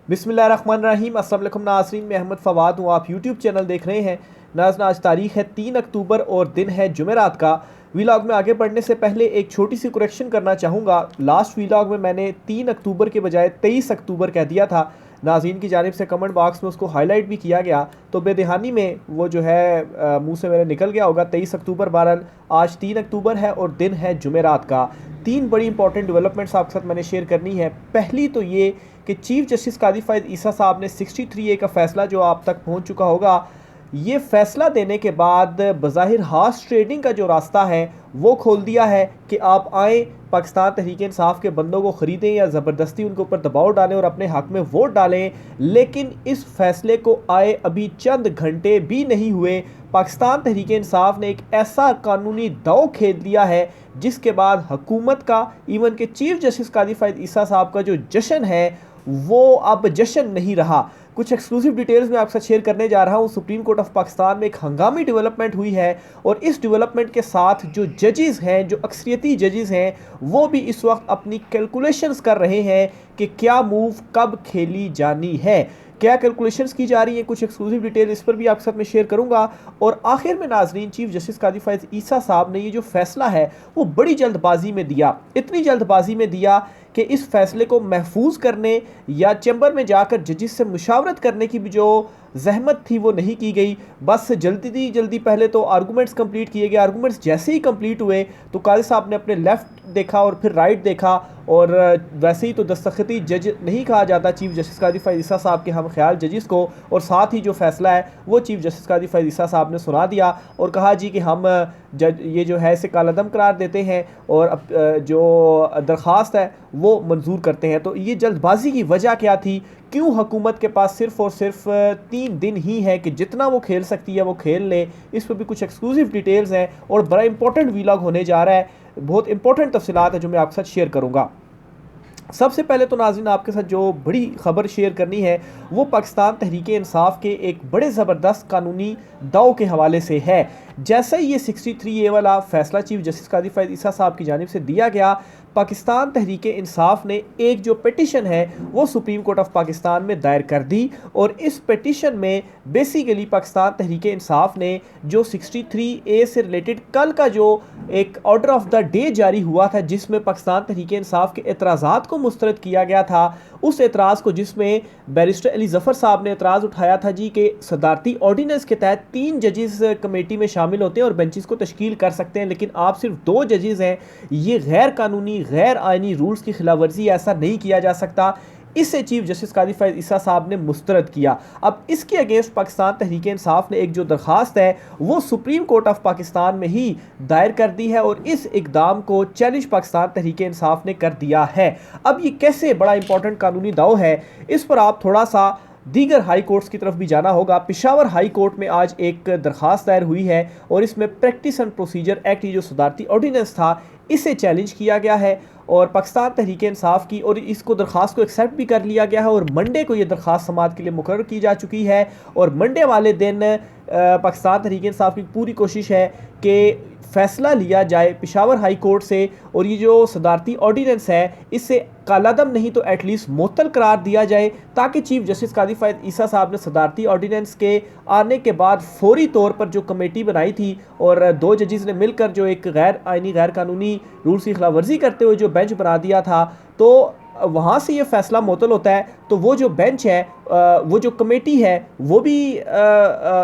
बिस्मिल्लाहिर्रहमानिर्रहीम। अस्सलाम वालेकुम नाज़रीन, मैं अहमद फ़वाद हूँ। आप यूट्यूब चैनल देख रहे हैं। नाज़रीन, आज तारीख़ है 3 अक्टूबर और दिन है जुमेरात का। वीलॉग में आगे बढ़ने से पहले एक छोटी सी करेक्शन करना चाहूँगा। लास्ट वीलॉग में मैंने 3 अक्टूबर के बजाय 23 अक्टूबर कह दिया था। नाज़रीन की जानिब से कमेंट बॉक्स में उसको हाईलाइट भी किया गया, तो बेदहानी में वो जो है मुँह से मेरे निकल गया होगा। 23 अक्टूबर बहरहाल आज 3 अक्टूबर है और दिन है जुमेरात का। 3 बड़ी इंपॉर्टेंट डेवलपमेंट्स आपके साथ मैंने शेयर करनी है। पहली तो ये कि चीफ जस्टिस कादी फ़ायद ईसा साहब ने 63A का फ़ैसला जो आप तक पहुंच चुका होगा, ये फ़ैसला देने के बाद बज़ाहिर हॉर्स ट्रेडिंग का जो रास्ता है वो खोल दिया है कि आप आएँ, पाकिस्तान तहरीक इंसाफ के बंदों को ख़रीदें या ज़बरदस्ती उनके ऊपर दबाव डालें और अपने हक़ में वोट डालें। लेकिन इस फ़ैसले को आए अभी चंद घंटे भी नहीं हुए, पाकिस्तान तहरीक इंसाफ ने एक ऐसा कानूनी दाव खेल दिया है जिसके बाद हुकूमत का, इवन के चीफ जस्टिस कादी फ़ायद ईसा साहब का जो जश्न है वो अब जश्न नहीं रहा। कुछ एक्सक्लूसिव डिटेल्स मैं आपके साथ शेयर करने जा रहा हूँ। सुप्रीम कोर्ट ऑफ पाकिस्तान में एक हंगामी डेवलपमेंट हुई है और इस डेवलपमेंट के साथ जो जजेस हैं, जो अक्सरियती जजेस हैं, वो भी इस वक्त अपनी कैलकुलेशंस कर रहे हैं कि क्या मूव कब खेली जानी है, क्या कैलकुलेशंस की जा रही हैं। कुछ एक्सक्लूसिव डिटेल इस पर भी आपके साथ मैं शेयर करूंगा। और आखिर में नाजरीन, चीफ जस्टिस कादी फ़ायद ईसा साहब ने ये जो फैसला है वो बड़ी जल्दबाजी में दिया। इतनी जल्दबाजी में दिया कि इस फैसले को महफूज करने या चैम्बर में जाकर जजिस से मुशावरत करने की भी जो जहमत थी वो नहीं की गई। बस जल्दी पहले तो आर्गूमेंट्स कंप्लीट किए गए। आर्गूमेंट्स जैसे ही कंप्लीट हुए तो काजी साहब ने अपने लेफ़्ट देखा और फिर राइट देखा, और वैसे ही तो दस्तखती जज नहीं कहा जाता चीफ जस्टिस कादी फ़ायद ईसा साहब के हम ख्याल जजिस को, और साथ ही जो फैसला है वो चीफ जस्टिस कादी फ़ायद ईसा साहब ने सुना दिया और कहा जी कि हम जज ये जो है इसे कालादम करार देते हैं और अब जो दरख्वास्त है वो मंजूर करते हैं। तो ये जल्दबाजी की वजह क्या थी, क्यों हुकूमत के पास सिर्फ और सिर्फ 3 दिन ही है कि जितना वो खेल सकती है वो खेल ले। इस पर भी कुछ एक्सक्लूसिव डिटेल्स हैं और बड़ा इंपॉर्टेंट वीलॉग होने जा रहा है। बहुत इंपॉर्टेंट तफसीलात है जो मैं आपके साथ शेयर करूँगा। सबसे पहले तो नाज़रीन, आपके साथ जो बड़ी ख़बर शेयर करनी है वो पाकिस्तान तहरीक इंसाफ के एक बड़े ज़बरदस्त कानूनी दाव के हवाले से है। जैसे ही ये 63A वाला फ़ैसला चीफ जस्टिस कादी फ़ायद ईसा साहब की जानिब से दिया गया, पाकिस्तान तहरीक इंसाफ ने एक जो पिटिशन है वो सुप्रीम कोर्ट ऑफ पाकिस्तान में दायर कर दी। और इस पिटिशन में बेसिकली पाकिस्तान तहरीक इंसाफ ने जो 63A से रिलेटेड कल का जो एक ऑर्डर ऑफ द डे जारी हुआ था जिसमें पाकिस्तान तहरीक इंसाफ के एतराज़ात को मुस्तरद किया गया था, उस एतराज़ को जिसमें बैरिस्टर अली ज़फ़र साहब ने एतराज़ उठाया था जी कि सदारती ऑर्डीनेंस के तहत 3 जजेस कमेटी में शामिल होते हैं और बेंचेस को तश्कील कर सकते हैं, लेकिन आप सिर्फ 2 जजेस हैं। ये गैर कानूनी, गैर आइनी रूल्स की खिलाफ वर्जी, ऐसा नहीं किया जा सकता। इसे चीफ जस्टिस कादी फ़ायद ईसा साहब ने मुस्तरद किया। अब इसके अगेंस्ट पाकिस्तान तहरीक इंसाफ ने एक जो दरख्वास्त है वो सुप्रीम कोर्ट ऑफ पाकिस्तान में ही दायर कर दी है और इस इकदाम को चैलेंज पाकिस्तान तहरीक इंसाफ ने कर दिया है। अब ये कैसे बड़ा इंपॉर्टेंट कानूनी दाव है, इस पर आप थोड़ा सा दीगर हाई कोर्ट्स की तरफ भी जाना होगा। पेशावर हाई कोर्ट में आज एक दरख्वास्त दायर हुई है और इसमें प्रैक्टिस एंड प्रोसीजर एक्ट, ये जो सदारती ऑर्डीनेंस था, इसे चैलेंज किया गया है और पाकिस्तान तहरीक इंसाफ की, और इसको दरख्वास्त को एक्सेप्ट भी कर लिया गया है और मंडे को ये दरख्वास्त समाअत के लिए मुकर्रर की जा चुकी है। और मंडे वाले दिन पाकिस्तान तहरीक इंसाफ की पूरी कोशिश है कि फ़ैसला लिया जाए पेशावर हाई कोर्ट से और ये जो सदारती ऑर्डीनेंस है इसे कालादम नहीं तो एटलीस्ट मुअत्तल करार दिया जाए, ताकि चीफ जस्टिस कादी फ़ायद ईसा साहब ने सदारती ऑर्डीनेंस के आने के बाद फौरी तौर पर जो कमेटी बनाई थी और 2 जजेस ने मिलकर जो एक गैर आइनी, गैर कानूनी रूल्स की खिलाफ वर्जी करते हुए जो बेंच बना दिया था, तो वहाँ से ये फ़ैसला मुअत्तल होता है। तो वो जो बेंच है, वो जो कमेटी है वो भी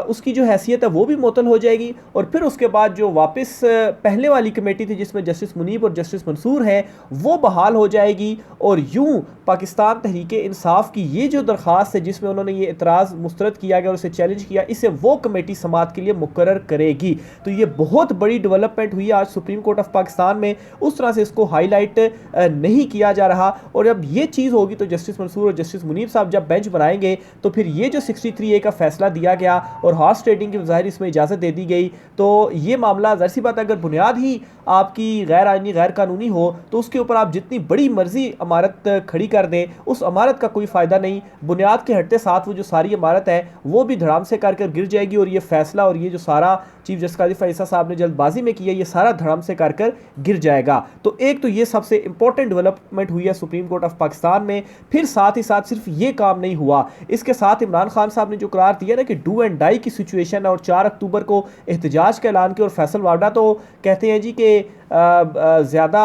उसकी जो हैसियत है वो भी मुअत्तल हो जाएगी और फिर उसके बाद जो वापस पहले वाली कमेटी थी जिसमें जस्टिस मुनीब और जस्टिस मंसूर हैं वो बहाल हो जाएगी। और यूं पाकिस्तान तहरीक इंसाफ की ये जो दरख्वास्त है जिसमें उन्होंने ये एतराज़ मुस्तरद किया गया और उसे चैलेंज किया, इसे वो कमेटी समाअत के लिए मुकर्रर करेगी। तो ये बहुत बड़ी डेवलपमेंट हुई आज सुप्रीम कोर्ट ऑफ पाकिस्तान में। उस तरह से इसको हाईलाइट नहीं किया जा रहा और जब ये चीज़ होगी तो जस्टिस मंसूर और जस्टिस मुनीब साहब जब बेंच बनाएंगे तो फिर ये जो 63A का फैसला दिया गया और हॉर्स ट्रेडिंग की ज़ाहिर इसमें इजाज़त दे दी गई, तो ये मामला ज़ाहिर सी बात है अगर बुनियाद ही आपकी गैर आइनी, गैर कानूनी हो तो उसके ऊपर आप जितनी बड़ी मर्जी इमारत खड़ी कर दें उस इमारत का कोई फ़ायदा नहीं। बुनियाद के हटते साथ वो जो सारी इमारत है वो भी धड़ाम से कर गिर जाएगी और ये फैसला और ये जो सारा चीफ जस्टिस काजी फैसला साहब ने जल्दबाजी में किया, ये सारा धड़म से कर गिर जाएगा। तो एक तो ये सबसे इंपॉर्टेंट डेवलपमेंट हुई है सुप्रीम कोर्ट ऑफ पाकिस्तान में। फिर साथ ही साथ सिर्फ ये काम नहीं हुआ, इसके साथ इमरान खान साहब ने जो करार दिया ना कि डू एंड डाई की सिचुएशन है और 4 अक्टूबर को एहतजाज का ऐलान किया। और फैसल वाडा तो कहते हैं जी कि ज़्यादा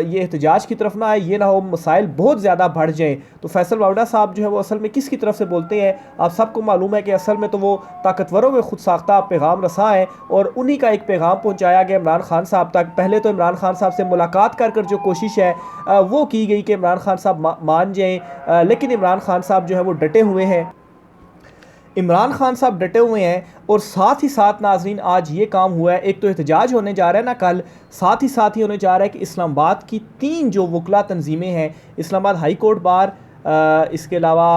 ये एहतजाज की तरफ ना आए, ये ना हो मसाइल बहुत ज़्यादा बढ़ जाएं। तो फैसल वाडा साहब जो है वो असल में किसकी तरफ से बोलते हैं, आप सबको मालूम है कि असल में तो वो ताकतवरों में खुद साख्ता पैगाम रसा है और उन्हीं का एक पैगाम पहुंचाया गया इमरान खान साहब तक। पहले तो इमरान खान साहब से मुलाकात कर जो कोशिश है वो की गई कि इमरान खान साहब मान जाएं, लेकिन इमरान खान साहब जो है वो डटे हुए हैं। इमरान खान साहब डटे हुए हैं और साथ ही साथ नाजरीन आज ये काम हुआ है, एक तो एहतजाज होने जा रहा है ना कल, साथ ही होने जा रहा है कि इस्लामाबाद की 3 जो वकला तंजीमें हैं, इस्लामाबाद हाई कोर्ट बार, इसके अलावा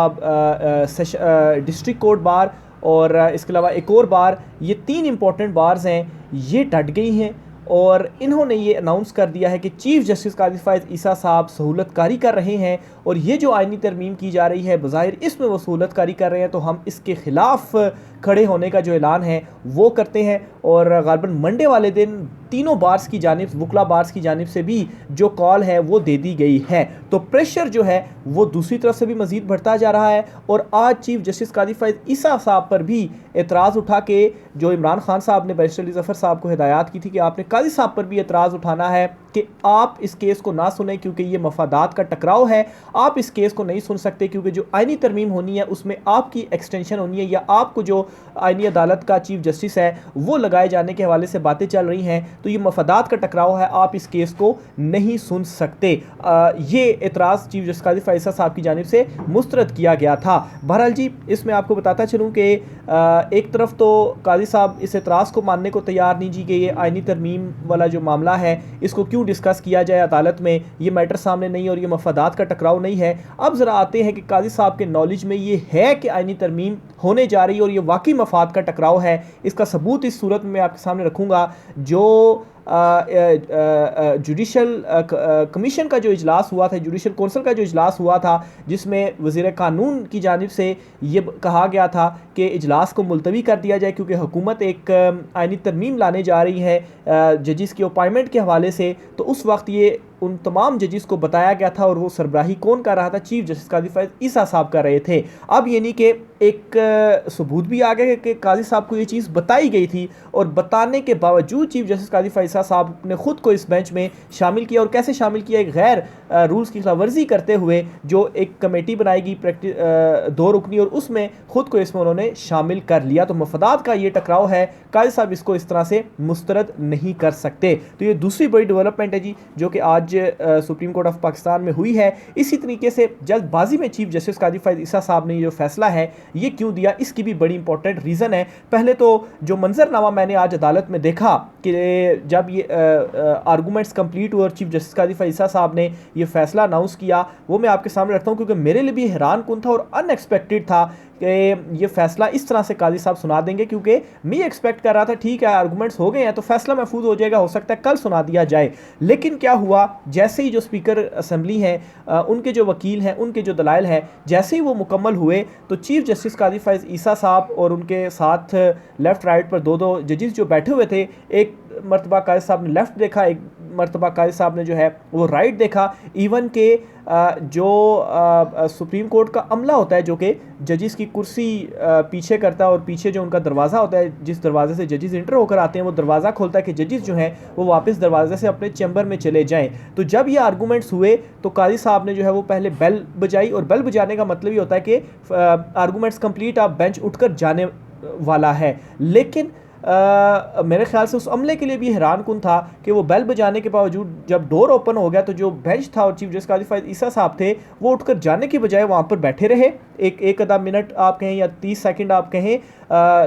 डिस्ट्रिक्ट कोर्ट बार और इसके अलावा एक और बार, ये 3 इंपॉर्टेंट बार्स हैं, ये डट गई हैं और इन्होंने ये अनाउंस कर दिया है कि चीफ जस्टिस काजी फायद ईसा साहब सहूलतकारी कर रहे हैं और ये जो आइनी तरमीम की जा रही है बज़ाहिर इसमें वो सहूलतकारी कर रहे हैं, तो हम इसके ख़िलाफ़ खड़े होने का जो ऐलान है वो करते हैं। और ग़ालिबन मंडे वाले दिन तीनों बार्स की जानिब, वकला बार्स की जानिब से भी जो कॉल है वो दे दी गई है। तो प्रेशर जो है वो दूसरी तरफ से भी मज़ीद बढ़ता जा रहा है और आज चीफ जस्टिस काजी फायद ईसा साहब पर भी एतराज़ उठा के, जो इमरान खान साहब ने बैरिस्टर अली ज़फ़र साहब को हिदायत की थी कि आपने काजी साहब पर भी एतराज़ उठाना है कि आप इस केस को ना सुने क्योंकि ये मफादात का टकराव है, आप इस केस को नहीं सुन सकते क्योंकि जो आइनी तरमीम होनी है उसमें आपकी एक्सटेंशन होनी है या आपको जो आइनी अदालत का चीफ जस्टिस है वो लगाए जाने के हवाले से बातें चल रही हैं, तो ये मफादात का टकराव है, आप इस केस को नहीं सुन सकते। ये एतराज़ चीफ जस्टिस काजी फैसला साहब की जानिब से मुस्तरद किया गया था। बहरहाल जी इसमें आपको बताता चलूँ कि एक तरफ तो काजी साहब इस एतराज़ को मानने को तैयार नहीं जी कि ये आइनी तरमीम वाला जो मामला है इसको क्यों डिस्कस किया जाए अदालत में, ये मैटर सामने नहीं और ये मफादात का टकराव नहीं है। अब ज़रा आते हैं कि काजी साहब के नॉलेज में ये है कि आइनी तरमीम होने जा रही है और ये वाकई मफाद का टकराव है। इसका सबूत इस सूरत में मैं आपके सामने रखूँगा, जो जुडिशल कमीशन का जो इजलास हुआ था, जुडिशल कौंसिल का जो इजलास हुआ था, जिसमें वज़ीर कानून की जानिब से ये कहा गया था कि इजलास को मुलतवी कर दिया जाए क्योंकि हुकूमत एक आइनी तरमीम लाने जा रही है जजिस की अपॉइंटमेंट के हवाले से। तो उस वक्त ये उन तमाम जजिस को बताया गया था और वो सरबराही कौन कर रहा था, चीफ जस्टिस काजी फायद ईसा साहब कर रहे थे। अब यानी कि एक सबूत भी आ गया कि काजी साहब को ये चीज़ बताई गई थी और बताने के बावजूद चीफ जस्टिस काजी फायद ईसा साहब ने खुद को इस बेंच में शामिल किया। और कैसे शामिल किया, एक गैर रूल्स की खिलाफवर्जी करते हुए जो एक कमेटी बनाएगी 2 रुकनी और उसमें खुद को इसमें उन्होंने शामिल कर लिया। तो मफादात का ये टकराव है, काजी साहब इसको इस तरह से मुस्तरद नहीं कर सकते। तो ये दूसरी बड़ी डेवलपमेंट है जी जो कि आज सुप्रीम कोर्ट ऑफ पाकिस्तान में हुई है। इसी तरीके से जल्दबाजी में चीफ जस्टिस काजी फायद ईसा साहब ने जो फैसला है ये क्यों दिया, इसकी भी बड़ी इंपॉर्टेंट रीज़न है। पहले तो जो मंजरनामा मैंने आज अदालत में देखा कि जब ये आर्गूमेंट्स कंप्लीट हुए और चीफ जस्टिस काजी फायद ईसा साहब ने ये फैसला अनाउंस किया, वो मैं आपके सामने रखता हूँ क्योंकि मेरे लिए भी हैरान कुन था और अनएक्सपेक्टेड था कि ये फैसला इस तरह से काजी साहब सुना देंगे। क्योंकि मैं एक्सपेक्ट कर रहा था ठीक है आर्गूमेंट्स हो गए हैं तो फैसला महफूज हो जाएगा, हो सकता है कल सुना दिया जाए। लेकिन क्या हुआ, जैसे ही जो स्पीकर असेंबली हैं उनके जो वकील हैं, उनके जो दलाइल हैं, जैसे ही वो मुकम्मल हुए तो चीफ जस्टिस काजी फायद ईसा साहब और उनके साथ लेफ़्ट राइट पर 2 जजिस जो बैठे हुए थे, एक मरतबा काजी साहब ने लेफ़्ट देखा, एक मरतबा काजी साहब ने जो है वो राइट देखा। इवन के जो सुप्रीम कोर्ट का अमला होता है जो कि जजिस की कुर्सी पीछे करता है और पीछे जो उनका दरवाज़ा होता है जिस दरवाजे से जजिस इंटर होकर आते हैं वो दरवाज़ा खोलता है कि जजिस जो हैं वो वापस दरवाजे से अपने चैम्बर में चले जाएं। तो जब ये आर्गूमेंट्स हुए तो काजी साहब ने जो है वो पहले बेल बजाई और बेल बजाने का मतलब ये होता है कि आर्गूमेंट्स कंप्लीट, आप बेंच उठकर जाने वाला है। लेकिन मेरे ख्याल से उस अमले के लिए भी हैरान कुन था कि वो बेल बजाने के बावजूद जब डोर ओपन हो गया तो जो बेंच था और चीफ जस्टिस काजी फायद ईसा साहब थे वो उठकर जाने की बजाय वहाँ पर बैठे रहे। एक आधा मिनट आप कहें या 30 सेकंड आप कहें,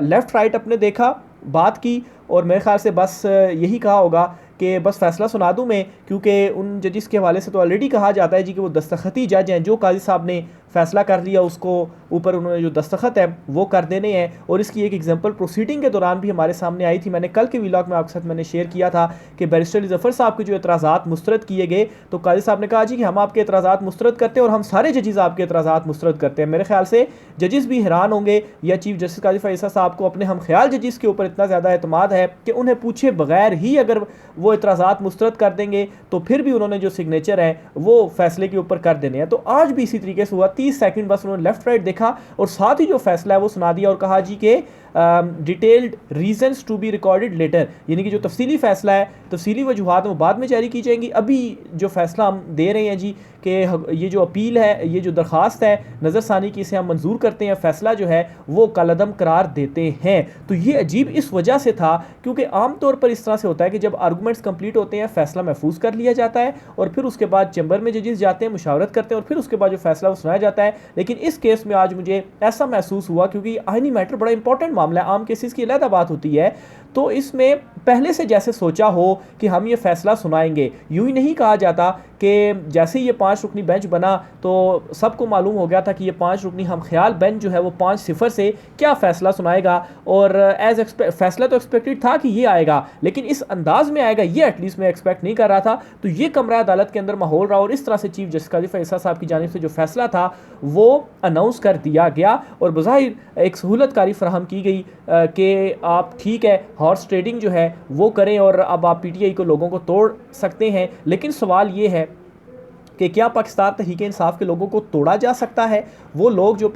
लेफ़्ट राइट अपने देखा, बात की और मेरे ख्याल से बस यही कहा होगा कि बस फैसला सुना दूं मैं, क्योंकि उन जजिस के हवाले से तो ऑलरेडी कहा जाता है जी कि वो दस्तखती जज हैं, जो काजी साहब ने फैसला कर लिया उसको ऊपर उन्होंने जो दस्तखत है वो कर देने हैं। और इसकी एक एग्जांपल प्रोसीडिंग के दौरान भी हमारे सामने आई थी। मैंने कल के व्लॉग में आपके साथ मैंने शेयर किया था कि बैरिस्टर अली ज़फ़र साहब के जो एतराज़ात मुस्तरद किए गए, तो काजी साहब ने कहा जी कि हम आपके एतराज़ात मुस्तरद करते हैं और हम सारे जजेस आपके एतराज़ात मुस्तरद करते हैं। मेरे ख्याल से जजेस भी हैरान होंगे, या चीफ जस्टिस काजी फ़ैसल साहब को अपने हम ख्याल जजेस के ऊपर इतना ज़्यादा एतमाद है कि उन्हें पूछे बगैर ही अगर वो एतराज़ात मुस्तरद कर देंगे तो फिर भी उन्होंने जो सिग्नेचर है वो फैसले के ऊपर कर देने हैं। तो आज भी इसी तरीके से हुआ। 30 सेकंड बस उन्होंने लेफ्ट राइट देखा और साथ ही जो फैसला है वो सुना दिया और कहा जी के detailed reasons to be recorded later, यानी कि जो तफसीली फैसला है, तफसीली वजूहात वो बाद में जारी की जाएंगी। अभी जो फैसला हम दे रहे हैं जी कि ये जो अपील है, ये जो दरख्वास्त है नज़रसानी की, इसे हम मंजूर करते हैं, फैसला जो है वो कलअदम करार देते हैं। तो ये अजीब इस वजह से था क्योंकि आम तौर पर इस तरह से होता है कि जब आर्गूमेंट्स कंप्लीट होते हैं फैसला महफूज कर लिया जाता है और फिर उसके बाद चैम्बर में जजेस जाते हैं, मुशावरत करते हैं और फिर उसके बाद जो फैसला वो सुनाया जाता है। लेकिन इस केस में आज मुझे ऐसा महसूस हुआ, क्योंकि आईनी मैटर बड़ा इंपॉर्टेंट मामला है, आम केसेस की अलग बात होती है, तो इसमें पहले से जैसे सोचा हो कि हम ये फैसला सुनाएंगे, यूं ही नहीं कहा जाता कि जैसे ही ये 5 रुकनी बेंच बना तो सबको मालूम हो गया था कि ये 5 रुकनी हम ख्याल बेंच जो है वो 5-0 से क्या फैसला सुनाएगा। और फैसला तो एक्सपेक्टेड था कि ये आएगा, लेकिन इस अंदाज में आएगा ये एटलीस्ट मैं एक्सपेक्ट नहीं कर रहा था। तो ये कमरा अदालत के अंदर माहौल रहा और इस तरह से चीफ जस्टिस काजी फ़ैसल साहब की जानिब से जो फैसला था वो अनाउंस कर दिया गया और बज़ाहिर एक सहूलतकारी फराहम की गई कि आप ठीक है हॉर्स ट्रेडिंग जो है वो करें और अब आप पीटीआई को लोगों को तोड़ सकते हैं। लेकिन सवाल ये है कि क्या पाकिस्तान तहरीक इंसाफ के लोगों को तोड़ा जा सकता है? वो लोग जो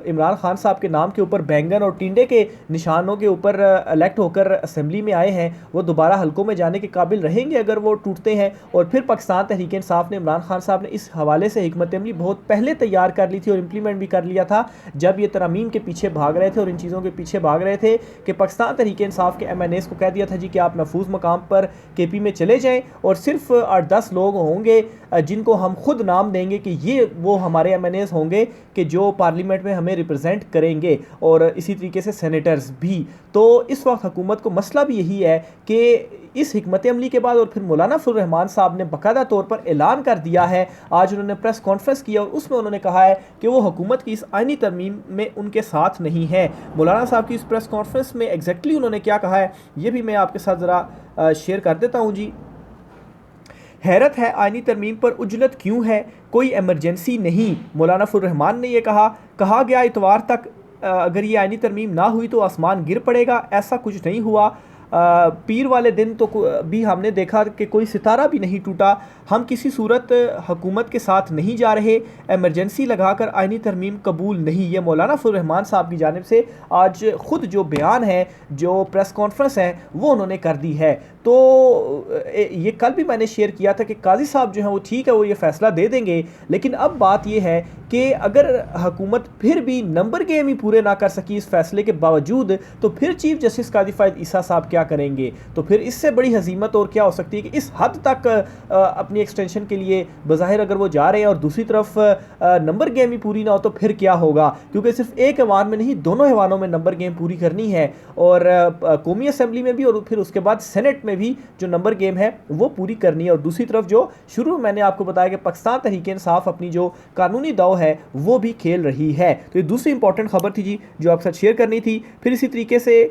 इमरान खान साहब के नाम के ऊपर बैंगन और टिंडे के निशानों के ऊपर इलेक्ट होकर असेंबली में आए हैं, वो दोबारा हलकों में जाने के काबिल रहेंगे अगर वो टूटते हैं? और फिर पाकिस्तान तहरीक इंसाफ ने, इमरान खान साहब ने इस हवाले से हिकमत अमली बहुत पहले तैयार कर ली थी और इम्प्लीमेंट भी कर लिया था जब ये तरमीम के पीछे भाग रहे थे और इन चीज़ों के पीछे भाग रहे थे कि पाकिस्तान तहरीक इंसाफ के MNAs को कह दिया था जी कि आप महफूज मकाम पर KP में चले जाएँ और सिर्फ 8-10 लोग होंगे जिनको हम खुद नाम देंगे कि ये वो हमारे MNAs होंगे कि जो पार्लियामेंट में हमें रिप्रेजेंट करेंगे, और इसी तरीके से सेनेटर्स भी। तो इस वक्त हुकूमत को मसला भी यही है कि इस हिकमत अमली के बाद और फिर मौलाना फजल रहमान साहब ने बाकायदा तौर पर ऐलान कर दिया है, आज उन्होंने प्रेस कॉन्फ्रेंस किया और उसमें उन्होंने कहा है कि वो हुकूमत की इस आईनी तरमीम में उनके साथ नहीं है। मौलाना साहब की इस प्रेस कॉन्फ्रेंस में एग्जैक्टली उन्होंने क्या कहा है ये भी मैं आपके साथ ज़रा शेयर कर देता हूँ जी। हैरत है आईनी तरमीम पर उजलत क्यों है, कोई एमरजेंसी नहीं, मौलाना फजल रहमान ने यह कहा गया इतवार तक अगर ये आईनी तरमीम ना हुई तो आसमान गिर पड़ेगा, ऐसा कुछ नहीं हुआ। पीर वाले दिन तो भी हमने देखा कि कोई सितारा भी नहीं टूटा, हम किसी सूरत हुकूमत के साथ नहीं जा रहे, एमरजेंसी लगाकर आईनी तरमीम कबूल नहीं। ये मौलाना फजल रहमान साहब की जानिब से आज ख़ुद जो बयान है, जो प्रेस कॉन्फ्रेंस है वो उन्होंने कर दी है। तो ये कल भी मैंने शेयर किया था कि काजी साहब जो हैं वो ठीक है वो ये फ़ैसला दे देंगे, लेकिन अब बात ये है कि अगर हुकूमत फिर भी नंबर गेम ही पूरे ना कर सकी इस फैसले के बावजूद, तो फिर चीफ जस्टिस काजी फ़ायद ईसा साहब क्या करेंगे? तो फिर इससे बड़ी हजीमत और क्या हो सकती है कि इस हद तक अपनी एक्सटेंशन के लिए बज़ाहिर अगर वो जा रहे हैं और दूसरी तरफ नंबर गेम ही पूरी ना हो तो फिर क्या होगा? क्योंकि सिर्फ एक ऐवान में नहीं, दोनों ऐवानों में नंबर गेम पूरी करनी है और कौमी असम्बली में भी और फिर उसके बाद सेनेट में भी जो नंबर गेम है वो पूरी करनी है। और दूसरी तरफ जो शुरू में मैंने आपको बताया कि पाकिस्तान तहरीक इंसाफ अपनी जो कानूनी दाव है वो भी खेल रही है। तो ये दूसरी इंपॉर्टेंट खबर थी जी जो आपके साथ शेयर करनी थी। फिर इसी तरीके से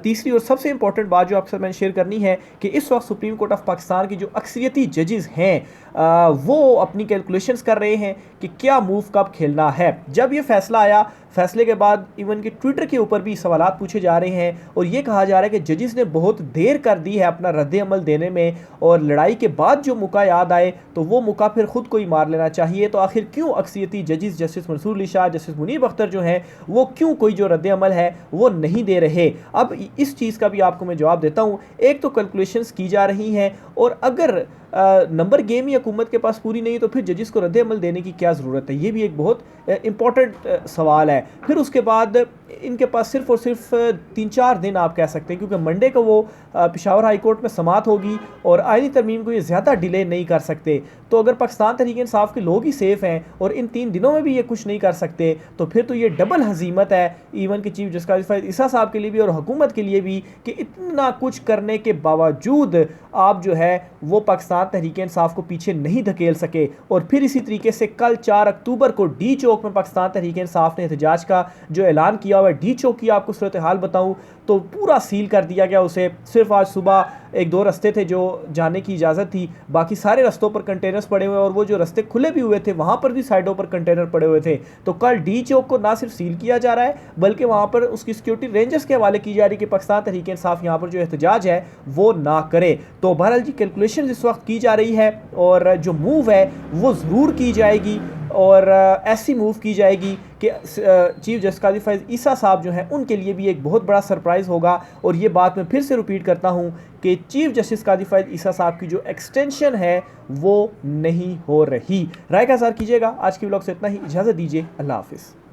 तीसरी और सबसे इंपॉर्टेंट बात जो आपके साथ मैंने शेयर करनी है कि इस वक्त सुप्रीम कोर्ट ऑफ पाकिस्तान की जो अक्सरियती जजेस हैं वो अपनी कैलकुलेशंस कर रहे हैं कि क्या मूव कब खेलना है। जब ये फैसला आया, फैसले के बाद इवन कि ट्विटर के ऊपर भी सवालात पूछे जा रहे हैं और ये कहा जा रहा है कि जजेस ने बहुत देर कर दी है अपना रद्द अमल देने में और लड़ाई के बाद जो मौका याद आए तो वो मौका फिर खुद को ही मार लेना चाहिए। तो आखिर क्यों अक्सरियती जजेस जस्टिस मंसूर अली शाह, जस्टिस मुनीब अख्तर जो हैं वो क्यों कोई जो रद्द अमल है वो नहीं दे रहे? अब इस चीज़ का भी आपको मैं जवाब देता हूँ। एक तो कैलकुलेशंस की जा रही हैं और अगर नंबर गेम ही हुकूमत के पास पूरी नहीं तो फिर जजेस को रद्द अमल देने की क्या ज़रूरत है? ये भी एक बहुत इंपॉर्टेंट सवाल है। फिर उसके बाद इनके पास सिर्फ और सिर्फ 3-4 दिन आप कह सकते हैं क्योंकि मंडे को वो पेशावर हाई कोर्ट में समात होगी और आईनी तरमीम को ये ज़्यादा डिले नहीं कर सकते। तो अगर पाकिस्तान तहरीक इंसाफ के लोग ही सेफ़ हैं और इन 3 दिनों में भी ये कुछ नहीं कर सकते तो फिर तो ये डबल हजीमत है इवन कि चीफ जस्टिस काजी फ़ायद ईसा साहब के लिए भी और हुकूमत के लिए भी कि इतना कुछ करने के बावजूद आप जो है वो पाकिस्तान पाकिस्तान तहरीक इंसाफ को पीछे नहीं धकेल सके। और फिर इसी तरीके से कल 4 अक्टूबर को डी चौक में पाकिस्तान तहरीक इंसाफ ने एहतजाज का जो ऐलान किया हुआ है, डी चौक की आपको सूरत हाल बताऊँ तो पूरा सील कर दिया गया उसे। सिर्फ आज सुबह एक दो रास्ते थे जो जाने की इजाज़त थी, बाकी सारे रास्तों पर कंटेनर्स पड़े हुए, और वो जो रास्ते खुले भी हुए थे वहाँ पर भी साइडों पर कंटेनर पड़े हुए थे। तो कल डी चौक को ना सिर्फ सील किया जा रहा है बल्कि वहाँ पर उसकी सिक्योरिटी रेंजर्स के हवाले की जा रही है कि पाकिस्तान तहरीक इंसाफ यहाँ पर जो एहतजाज है वो ना करे। तो बहरहाल जी कैलकुलेशन इस वक्त की जा रही है और जो मूव है वो ज़रूर की जाएगी, और ऐसी मूव की जाएगी कि चीफ जस्टिस काजी फैज़ ईसा साहब जो हैं उनके लिए भी एक बहुत बड़ा सरप्राइज़ होगा। और ये बात मैं फिर से रिपीट करता हूँ कि चीफ जस्टिस काजी फैज़ ईसा साहब की जो एक्सटेंशन है वो नहीं हो रही। राय का इज़हार कीजिएगा। आज की व्लॉग से इतना ही, इजाज़त दीजिए, अल्लाह हाफिज़।